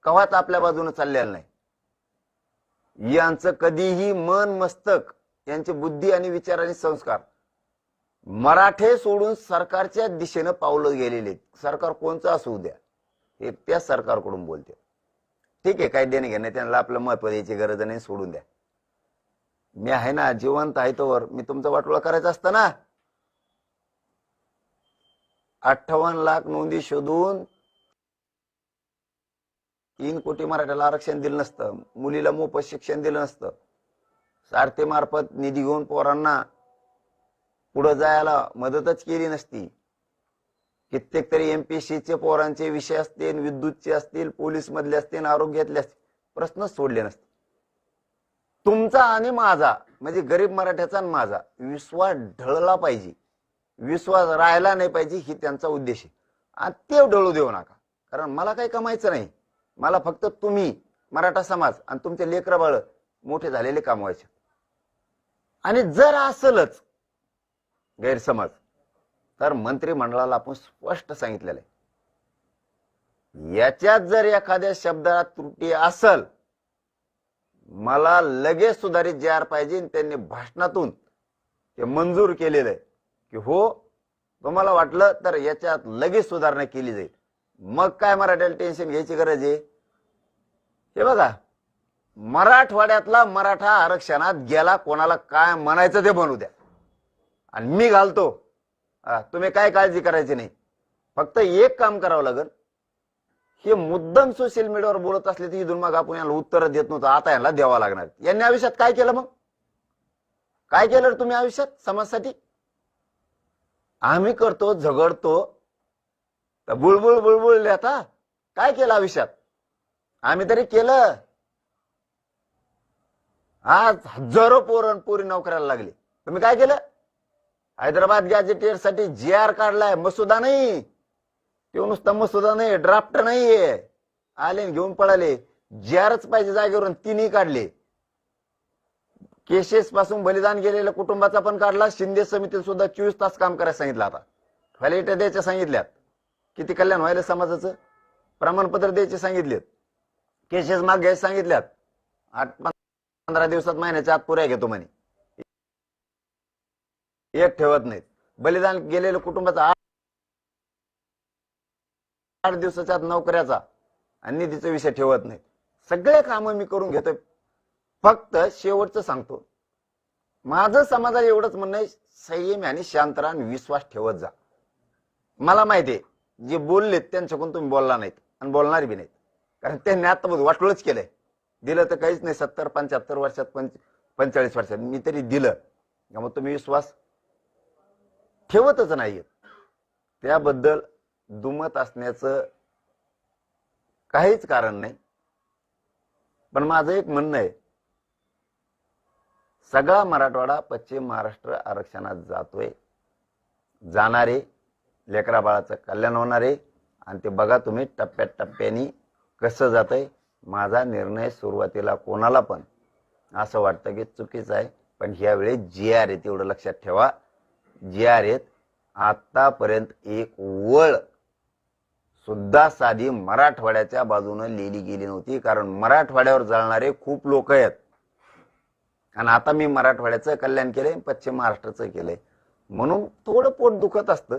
कवाच आपल्या बाजूने चाललेलं नाही। यांचं कधीही मन मस्तक, यांची बुद्धी आणि विचार आणि संस्कार मराठे सोडून सरकारच्या दिशेने पावलं गेलेले। सरकार कोणचं असू द्या, हे त्या सरकारकडून बोलते। ठीक आहे, काही देणे घेणे, त्यांना आपलं महत्व द्यायची गरज नाही, सोडून द्या। मी आहे ना, जिवंत आहे तोवर मी तुमचं वाटोळं करायचं असतं ना। 58 लाख नोंदी शोधून 3 कोटी मराठ्याला आरक्षण दिलं नसतं, मुलीला मोफत शिक्षण दिलं नसतं, सारथीमार्फत निधी घेऊन पोरांना पुढे जायला मदतच केली नसती, कित्येक तरी एमपीएससीचे पोरांचे विषय असतील, विद्युतचे असतील, पोलीस मधले असतील, आरोग्यातले असतील, प्रश्नच सोडले नसते। तुमचा आणि माझा म्हणजे गरीब मराठ्याचा आणि माझा विश्वास ढळला पाहिजे, विश्वास राहिला नाही पाहिजे, ही त्यांचा उद्देश आहे। आणि ते ढळू देऊ नका, कारण मला काही कमायचं नाही, मला फक्त तुम्ही मराठा समाज आणि तुमचे लेकरं बाळ मोठे झालेले कमवायचे। आणि जर असलच गैरसमज तर मंत्रिमंडळाला आपण स्पष्ट सांगितलेलं आहे, याच्यात जर एखाद्या शब्दात त्रुटी असल, मला लगेच सुधारित जे पाहिजे। त्यांनी भाषणातून ते मंजूर केलेलं आहे की हो, तुम्हाला वाटलं तर याच्यात लगेच सुधारणा केली जाईल। मग काय मराठ्याला टेन्शन घ्यायची गरज आहे? हे बघा, मराठवाड्यातला मराठा आरक्षणात गेला, कोणाला काय म्हणायचं ते बनवू द्या, आणि मी घालतो, तुम्ही काय काळजी करायची नाही। फक्त एक काम करावं लागेल, हे मुद्दाम सोशल मीडियावर बोलत असले तर इथून मग आपण याला उत्तर देत नव्हतं, आता याला द्यावं लागणार। यांनी आयुष्यात काय केलं? मग काय केलं तुम्ही आयुष्यात समाजासाठी? आम्ही करतो, झगडतो, तर बुळबुळ बुळबुळ आता काय केलं आयुष्यात? आम्ही तरी केलं। आज हजारो पोरी नोकऱ्याला लागले, तुम्ही काय केलं? हैदराबाद गॅजेटियर साठी GR काढलाय, मसुदा नाही, तो नुसता मसुदा नाही, ड्राफ्ट नाहीये, आले घेऊन पळाले। GRच पाहिजे जागेवरून, तिन्ही काढले। केसेस पासून बलिदान गेलेल्या कुटुंबाचा पण काढला। शिंदे समितीला सुद्धा 24 तास काम करायला सांगितलं, आता व्हॅलिडिटी द्यायच्या सांगितल्यात, किती कल्याण व्हायला समाजाचं, प्रमाणपत्र द्यायचे सांगितलेत, केसेस माग घ्यायला सांगितल्यात, 8-15 दिवसात महिन्याच्या आत पुऱ्या घेतो म्हणे, एक ठेवत नाहीत। बलिदान गेलेल्या कुटुंबाचा 8 दिवसाच्या आत नोकऱ्याचा आणि निधीचा विषय ठेवत नाही। सगळे काम मी करून घेतोय। फक्त शेवटचं सांगतो, माझं समाजाला एवढंच म्हणणं आहे, संयम आणि शांत राहा, विश्वास ठेवत जा। मला माहितीये जे बोललेत त्यांच्याकडून तुम्ही बोलला नाहीत आणि बोलणार बी नाहीत, कारण त्यांनी आता वाटोळच केलंय। दिलं तर काहीच नाही, 70-75 वर्षात 45 वर्षात मी तरी दिलं, मग तुम्ही विश्वास ठेवतच नाहीये। त्याबद्दल दुमत असण्याचं काहीच कारण नाही। पण माझं एक म्हणणं आहे, सगळा मराठवाडा पश्चिम महाराष्ट्र आरक्षणात जातोय, जाणारे लेकरा बाळाचं कल्याण होणार आहे, आणि ते बघा तुम्ही टप्प्याटप्प्याने कसं जातंय। माझा निर्णय सुरुवातीला कोणाला पण असं वाटतं की चुकीचं आहे, पण ह्यावेळी GR आहे, तेवढं लक्षात ठेवा। GR आहेत, आतापर्यंत एक वळ सुद्धा साधी मराठवाड्याच्या बाजूने लिहिली गेली नव्हती, कारण मराठवाड्यावर जळणारे खूप लोक आहेत, आणि आता मी मराठवाड्याचं कल्याण केलंय, पश्चिम महाराष्ट्राचं केलंय, म्हणून थोडं पोट दुखत असतं।